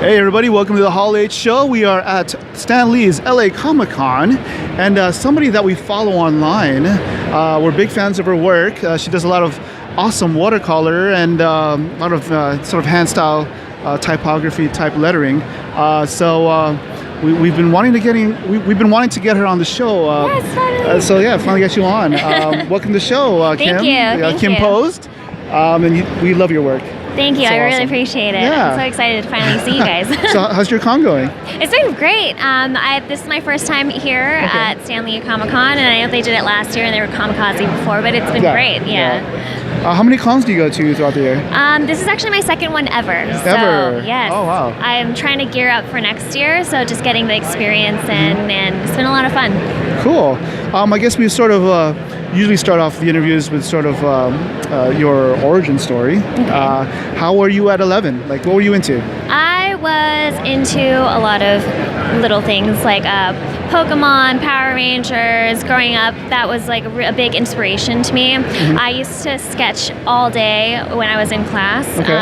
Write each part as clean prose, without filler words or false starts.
Hey everybody, welcome to the Hall H Show. We are at Stan Lee's LA Comic-Con, and somebody that we follow online, we're big fans of her work. She does a lot of awesome watercolor and a lot of sort of hand style typography type lettering. We've been wanting to get her on the show. Yes, finally. So yeah, finally got you on. Welcome to the show, Kim. Thank you. Kimposed. We love your work. Thank you. So I really awesome. appreciate it. Yeah. I'm so excited to finally see you guys. So how's your con going? It's been great. This is my first time here at Stan Lee Comic-Con, and I know they did it last year and they were Kamikaze before, but it's been great. Yeah. How many cons do you go to throughout the year? This is actually my second one ever. Ever? So, yes. Oh, wow. I'm trying to gear up for next year, so just getting the experience in, and it's been a lot of fun. Cool. I guess we sort of usually start off the interviews with sort of your origin story. Okay. How were you at 11? Like, what were you into? I was into a lot of little things like Pokemon, Power Rangers. Growing up, that was like a big inspiration to me. I used to sketch all day when I was in class. Okay.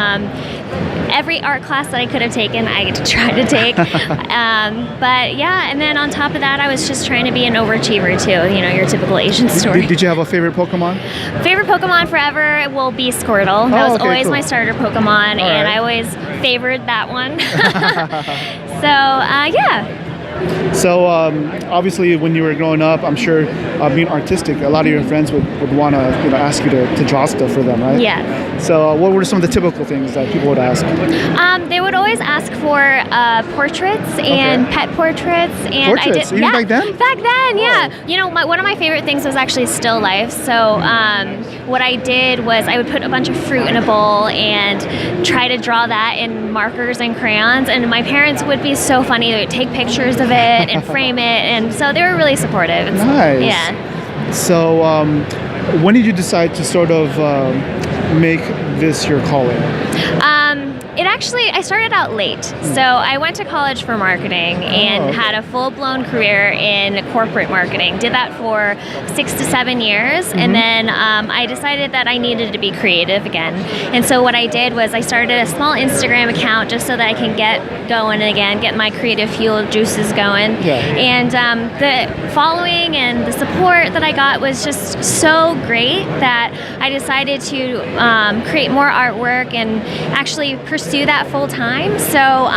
Every art class that I could have taken, I tried to take. But yeah, and then on top of that, I was just trying to be an overachiever too. You know, your typical Asian story. Did you have a favorute Pokemon? Favorite Pokemon forever will be Squirtle. That was always my starter Pokemon, and I always favored that one. So yeah. So obviously, when you were growing up, I'm sure being artistic, a lot of your friends would want to ask you to draw stuff for them, right? Yeah. So what were some of the typical things that people would ask? They would always ask for portraits and pet portraits, and portraits? Even back then? Back then, yeah. Whoa. You know, one of my favorite things was actually still life. So what I did was I would put a bunch of fruit in a bowl and try to draw that in markers and crayons, and my parents would be so funny. They would take pictures of it and frame it, and so they were really supportive. Nice. Yeah. So when did you decide to sort of make this your calling? I started out late. So I went to college for marketing and had a full-blown career in corporate marketing. Did that for 6 to 7 years, and then I decided that I needed to be creative again. And so what I did was I started a small Instagram account just so that I can get going again, get my creative fuel juices going. Yeah. And the following and the support that I got was just so great that I decided to create more artwork and actually pursue that full-time. So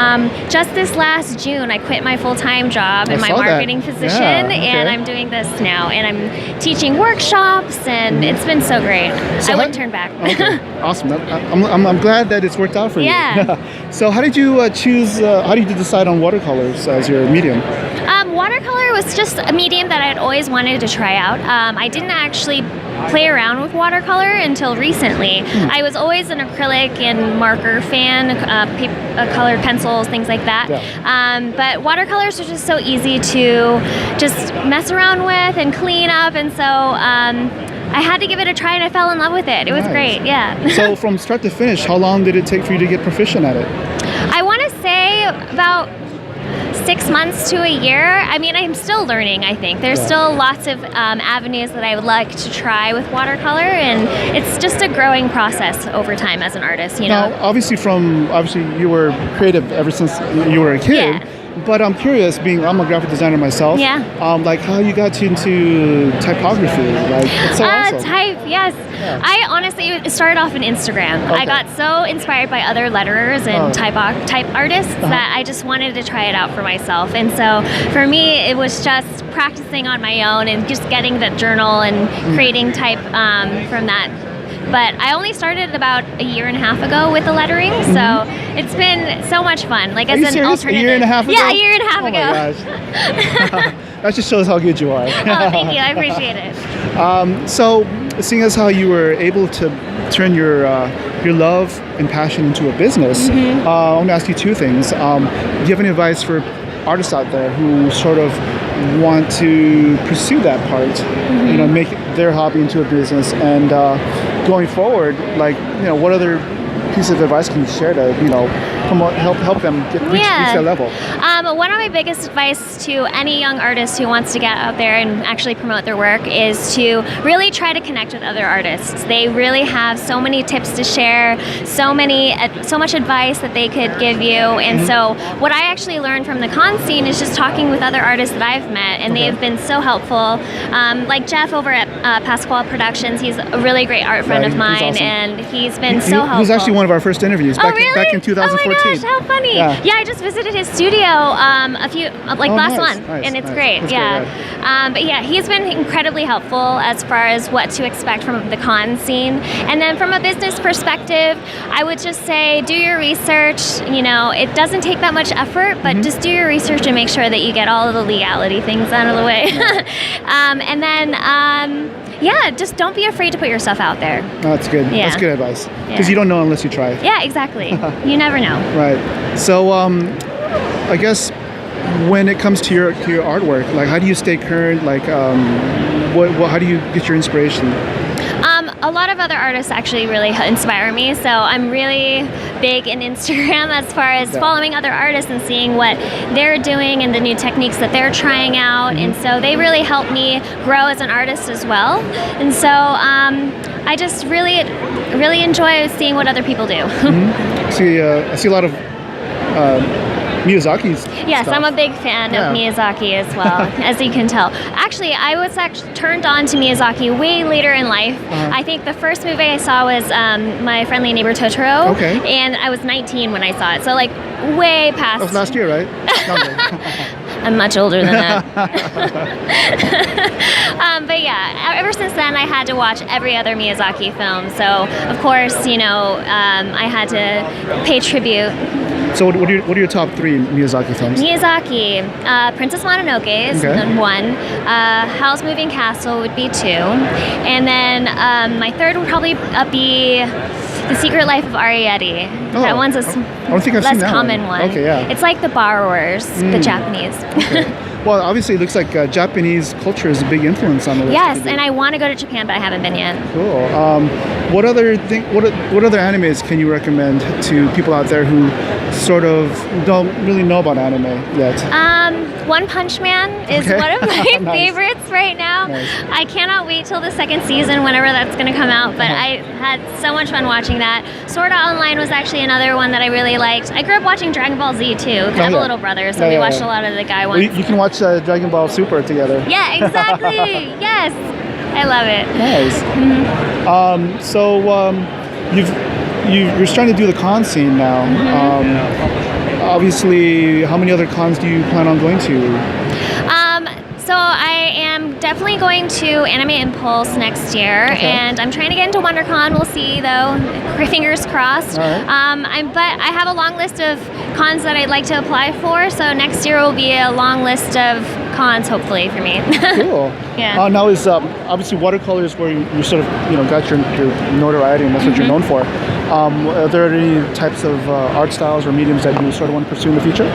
just this last June, I quit my full-time job in my marketing position, and I'm doing this now, and I'm teaching workshops, and it's been so great. So I wouldn't turn back. Okay, awesome. I'm glad that it's worked out for you. Yeah. So how did you choose, how did you decide on watercolors as your medium? Watercolor was just a medium that I had always wanted to try out. I didn't actually play around with watercolor until recently. I was always an acrylic and marker fan, colored pencils, things like that. Yeah. But watercolors are just so easy to just mess around with and clean up, and so I had to give it a try, and I fell in love with it. It was great, yeah. So from start to finish, how long did it take for you to get proficient at it? I want to say about 6 months to a year. I mean, I'm still learning, I think. There's still lots of avenues that I would like to try with watercolor, and it's just a growing process over time as an artist, you know? Now, obviously you were creative ever since you were a kid. Yeah. But I'm curious, I'm a graphic designer myself. Yeah. Like how you got into typography. Like, it's so awesome. Yes. Yeah. I honestly started off on Instagram. I got so inspired by other letterers and type artists that I just wanted to try it out for myself. And so for me, it was just practicing on my own and just getting the journal and creating type from that. But I only started about a year and a half ago with the lettering, so it's been so much fun. Like, as an alternative. A year and a half ago? Yeah, a year and a half ago. My gosh. That just shows how good you are. Oh, thank you. I appreciate it. So, seeing as how you were able to turn your love and passion into a business, I want to ask you two things. Do you have any advice for artists out there who sort of want to pursue that part, make their hobby into a business, and going forward, like, what other piece of advice can you share to promote, help them reach that level? One of my biggest advice to any young artist who wants to get out there and actually promote their work is to really try to connect with other artists. They really have so many tips to share, so much advice that they could give you. And so what I actually learned from the con scene is just talking with other artists that I've met, and they have been so helpful. Like Jeff over at Pasquale Productions, he's a really great art friend of mine, awesome. And he's been so helpful. He was actually one of our first interviews back in 2014. Oh my gosh, how funny! Yeah, I just visited his studio last month, and it's great. That's great, but yeah, he's been incredibly helpful as far as what to expect from the con scene. And then from a business perspective, I would just say do your research. It doesn't take that much effort, but just do your research and make sure that you get all of the legality things out of the way. And then just don't be afraid to put yourself out there. Oh, that's good. Yeah. That's good advice. Because you don't know unless you try. Yeah, exactly. You never know. Right. So I guess when it comes to your artwork, like how do you stay current? Like how do you get your inspiration? A lot of other artists actually really inspire me, so I'm really big in Instagram as far as following other artists and seeing what they're doing and the new techniques that they're trying out, and so they really help me grow as an artist as well. And so I just really enjoy seeing what other people do. I see a lot of Miyazaki's Yes, stuff. I'm a big fan of Miyazaki as well, as you can tell. Actually, I was turned on to Miyazaki way later in life. I think the first movie I saw was My Friendly Neighbor Totoro, and I was 19 when I saw it, so like way past. That was last year, right? I'm much older than that. But yeah, ever since then I had to watch every other Miyazaki film, so of course, I had to pay tribute. So what are your top 3 Miyazaki films? Miyazaki, Princess Mononoke is 1, Howl's Moving Castle would be 2, and then my third would probably be The Secret Life of Arrietty. That one's a less common one. Okay, yeah. It's like The Borrowers, the Japanese. Okay. Well, obviously, it looks like Japanese culture is a big influence on the list. Yes, and I want to go to Japan, but I haven't been yet. Cool. What other animes can you recommend to people out there who sort of don't really know about anime yet? One Punch Man is one of my favorites right now. Nice. I cannot wait till the second season, whenever that's going to come out, but I had so much fun watching that. Sword Art Online was actually another one that I really liked. I grew up watching Dragon Ball Z too. I have a little brother, so we watched a lot of the guy ones. Well, you can watch Dragon Ball Super together. Yeah, exactly. Yes. I love it. Nice. So you're starting to do the con scene now. Obviously, how many other cons do you plan on going to? So I am definitely going to Anime Impulse next year, and I'm trying to get into WonderCon. We'll see, though. Fingers crossed. Right. But I have a long list of cons that I'd like to apply for, so next year will be a long list of cons, hopefully, for me. Cool. Yeah. Now is obviously watercolors where you sort of got your notoriety, and that's what you're known for. Are there any types of art styles or mediums that you sort of want to pursue in the future?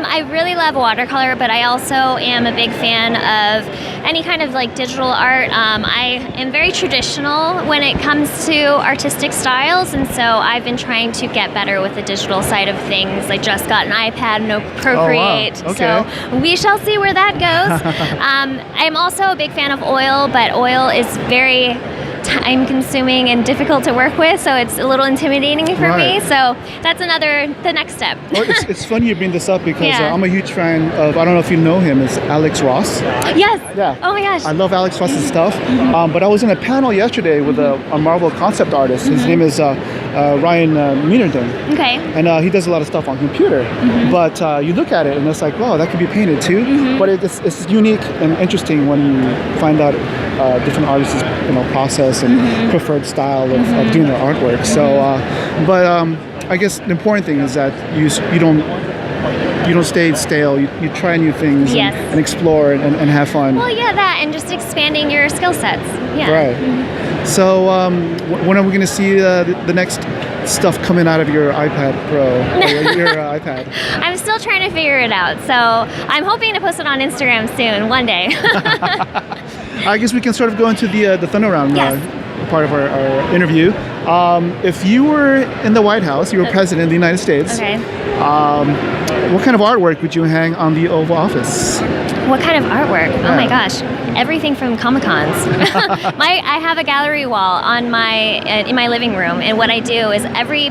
I really love watercolor, but I also am a big fan of any kind of like digital art. I am very traditional when it comes to artistic styles, and so I've been trying to get better with the digital side of things. I just got an iPad and Procreate, so we shall see where that goes. I'm also a big fan of oil, but oil is very time-consuming and difficult to work with, so it's a little intimidating for me. So that's the next step. Well, it's funny you bring this up because I'm a huge fan of, I don't know if you know him, it's Alex Ross. Yes. Yeah. Oh my gosh. I love Alex Ross's stuff. But I was in a panel yesterday with a Marvel concept artist. His name is Ryan Meenerden. Okay. And he does a lot of stuff on computer. But you look at it and it's like, wow, that could be painted too. But it's unique and interesting when you find out different artists' process and preferred style of doing their artwork. So, but I guess the important thing is that you don't stay stale. You try new things and explore and have fun. Well, yeah, that and just expanding your skill sets. Yeah. Right. So, when are we going to see the next stuff coming out of your iPad Pro or your iPad? I'm still trying to figure it out. So I'm hoping to post it on Instagram soon, one day. I guess we can sort of go into the Thunder Round part of our interview. If you were in the White House, you were president of the United States. Okay. What kind of artwork would you hang on the Oval Office? What kind of artwork? Yeah. Oh my gosh, everything from Comic-Cons. I have a gallery wall on in my living room, and what I do is every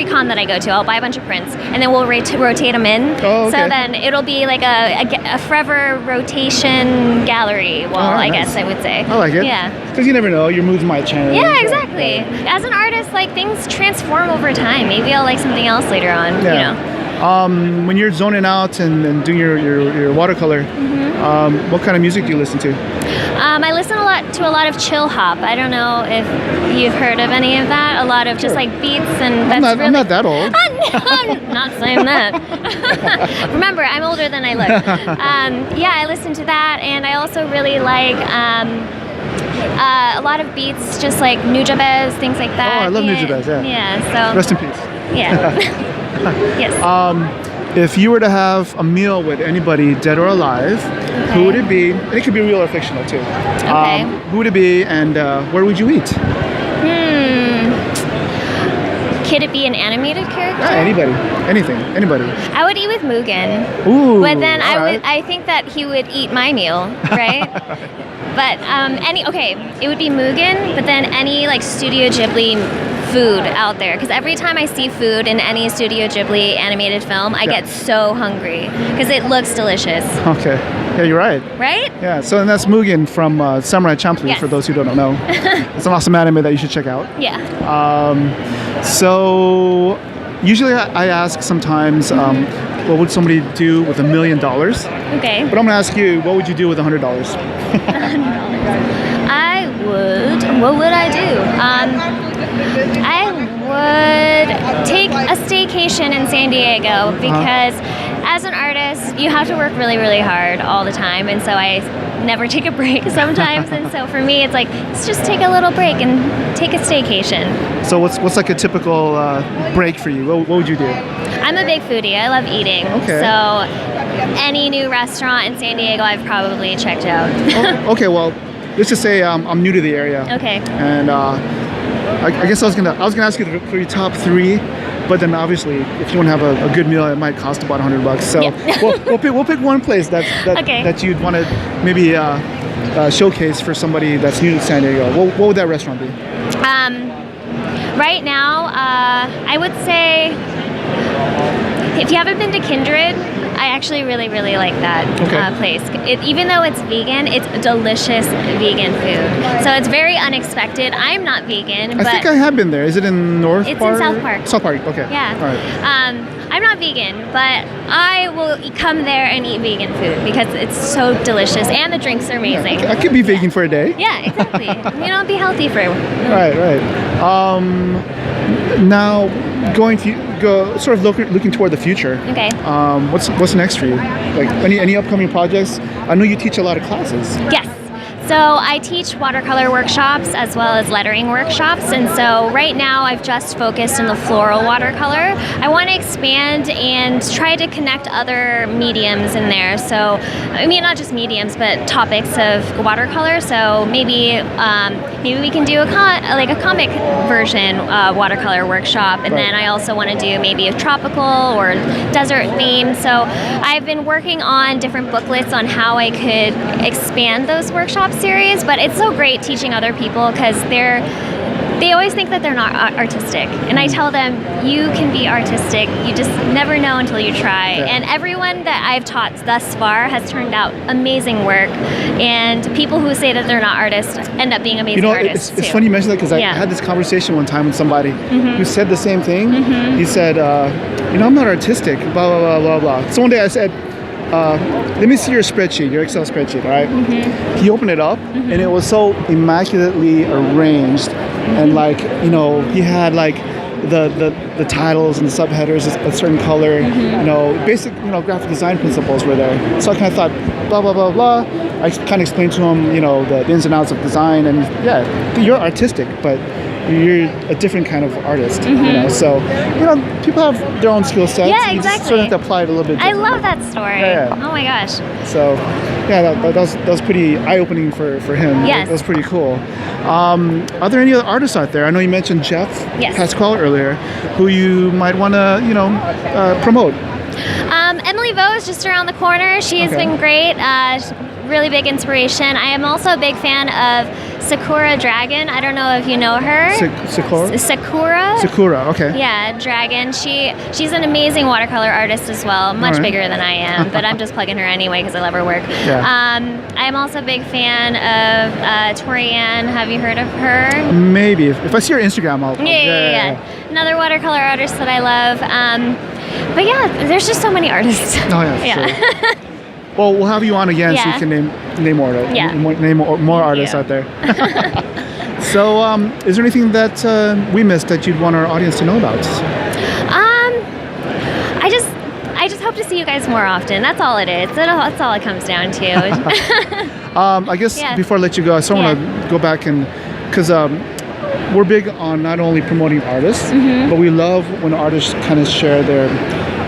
con that I go to, I'll buy a bunch of prints, and then we'll rotate them in. Oh, okay. So then it'll be like a forever rotation gallery wall, Oh, I nice. guess I would say. I like it. Yeah. Because you never know, your moods might change. Yeah, exactly. As an artist, like things transform over time. Maybe I'll like something else later on. Yeah. You know. When you're zoning out and doing your watercolor, what kind of music do you listen to? I listen to a lot of chill hop. I don't know if you've heard of any of that. A lot of just like beats and that's I'm not that old. I'm not saying that. Remember, I'm older than I look. Yeah, I listen to that, and I also really like a lot of beats, just like Nujabes, things like that. Oh, I love Nujabes, yeah. Yeah. So. Rest in peace. Yeah. Yes. If you were to have a meal with anybody, dead or alive, who would it be? And it could be real or fictional too. Okay. Who would it be, and where would you eat? Could it be an animated character? Yeah, anybody, anything, anybody. I would eat with Mugen. Ooh. But then all I think that he would eat my meal, right? But it would be Mugen, but then any like Studio Ghibli food out there, because every time I see food in any Studio Ghibli animated film, I get so hungry because it looks delicious. Okay. Yeah, you're right. Right? Yeah. So and that's Mugen from Samurai Champloo. Yes. For those who don't know, it's an awesome anime that you should check out. Yeah. So usually I ask sometimes, what would somebody do with $1 million? Okay. But I'm gonna ask you, what would you do with $100? What would I do? I would take a staycation in San Diego because as an artist, you have to work really, really hard all the time. And so I never take a break sometimes. And so for me, it's like, let's just take a little break and take a staycation. So what's like a typical break for you? What would you do? I'm a big foodie. I love eating. Okay. So any new restaurant in San Diego, I've probably checked out. Okay, well, let's just say I'm new to the area. Okay. And I guess I was gonna ask you for your top 3, but then obviously if you want to have a good meal, it might cost about $100. So Yeah. we'll pick one place that you'd want to maybe showcase for somebody that's new to San Diego. What would that restaurant be? Right now, I would say if you haven't been to Kindred, I actually really, really like that place. Even though it's vegan, it's delicious vegan food. So it's very unexpected. I'm not vegan, but I think I have been there. Is it in North it's Park? in South Park. South Park, okay. Yeah. All right. I'm not vegan, but I will come there and eat vegan food because it's so delicious and the drinks are amazing. I could be vegan for a day. Yeah, exactly. Be healthy for everyone. Right. Now, sort of looking toward the future. Okay. What's next for you? Like any upcoming projects? I know you teach a lot of classes. Yes. So I teach watercolor workshops as well as lettering workshops, and so right now I've just focused on the floral watercolor. I want to expand and try to connect other mediums in there. So, I mean, not just mediums, but topics of watercolor. So maybe we can do a comic version watercolor workshop, and then I also want to do maybe a tropical or desert theme. So I've been working on different booklets on how I could expand those workshop series, but it's so great teaching other people because they always think that they're not artistic, and I tell them you can be artistic, you just never know until you try. And everyone that I've taught thus far has turned out amazing work, and people who say that they're not artists end up being amazing artists it's funny you mention that because I had this conversation one time with somebody who said the same thing. He said, I'm not artistic, blah blah blah blah blah. So one day I said, let me see your spreadsheet, your Excel spreadsheet, all right? He opened it up, and it was so immaculately arranged, and he had like the titles and the subheaders a certain color, basic graphic design principles were there. So I kind of thought, blah blah blah blah. I kind of explained to him, the ins and outs of design, and yeah, you're artistic, but you're a different kind of artist. You know, so people have their own skill sets. Yeah, You exactly. just sort of have to apply it a little bit I differently. love that story. Yeah. Oh my gosh. So, yeah, that was pretty eye-opening for him. Yes. That was pretty cool. Are there any other artists out there? I know you mentioned Jeff Yes. Pasquale earlier, who you might want to, promote. Emily Vo is just around the corner. She's Okay. been great. Really big inspiration. I am also a big fan of Sakura Dragon. I don't know if you know her. Sakura? Sakura. Sakura, okay. Yeah, Dragon. She's an amazing watercolor artist as well, much All right. bigger than I am, but I'm just plugging her anyway because I love her work. Yeah. I'm also a big fan of Tori Ann. Have you heard of her? Maybe. If I see your Instagram, I'll... Yeah. Another watercolor artist that I love. But yeah, there's just so many artists. Oh, yeah, Yeah. sure. Well, we'll have you on again so you Yeah. can name more, Yeah. name more artists you. out there. So, is there anything that we missed that you'd want our audience to know about? I just hope to see you guys more often. That's all it is. That's all it comes down to. I guess Yeah. before I let you go, I still want to go back and because we're big on not only promoting artists, but we love when artists kind of share their,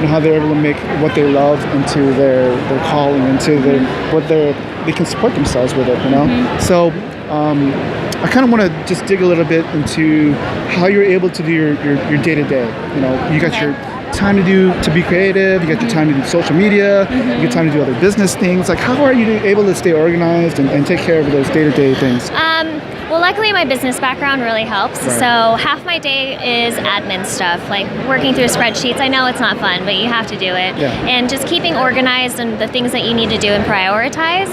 how they're able to make what they love into their calling, into what they can support themselves with it. So. I kind of want to just dig a little bit into how you're able to do your day to day. You got your time to be creative. You got your time to do social media. You get time to do other business things. Like, how are you able to stay organized and take care of those day to day things? Well, luckily my business background really helps. Right. So half my day is admin stuff, like working through spreadsheets. I know it's not fun, but you have to do it. Yeah. And just keeping organized and the things that you need to do and prioritize.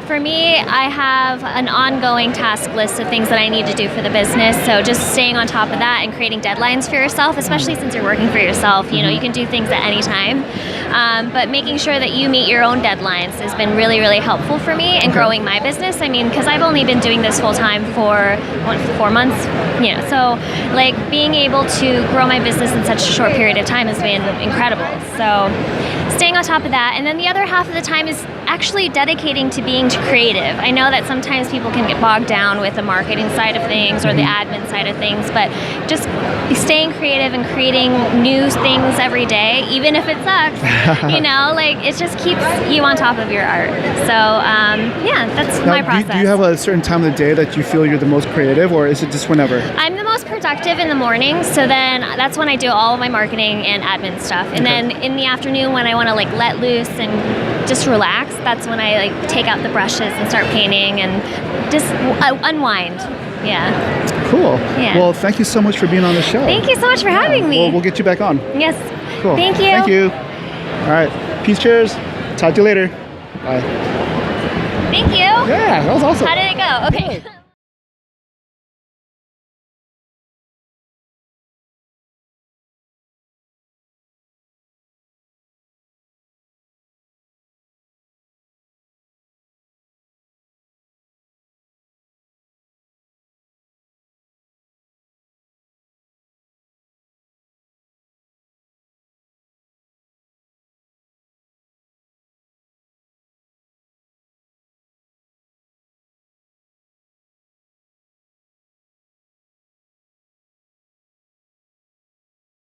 For me, I have an ongoing task list of things that I need to do for the business. So just staying on top of that and creating deadlines for yourself, especially since you're working for yourself. You can do things at any time. But making sure that you meet your own deadlines has been really, really helpful for me in growing my business. I mean, because I've only been doing this full time for 4 months, so like being able to grow my business in such a short period of time has been incredible. So staying on top of that, and then the other half of the time is actually dedicating to being creative. I know that sometimes people can get bogged down with the marketing side of things or the admin side of things, but just staying creative and creating new things every day, even if it sucks, like it just keeps you on top of your art. So that's Now, my process. Do you have a certain time of the day that you feel you're the most creative, or is it just whenever? I'm the most productive in the morning, so then that's when I do all of my marketing and admin stuff. And then in the afternoon, when I want to let loose and just relax, that's when I take out the brushes and start painting and just unwind. Yeah. Cool. Yeah. Well, thank you so much for being on the show. Thank you so much for having me. We'll get you back on. Yes. Cool. Thank you. Thank you. All right. Peace. Cheers. Talk to you later. Bye. Thank you. Yeah, that was awesome. How did it go? Okay.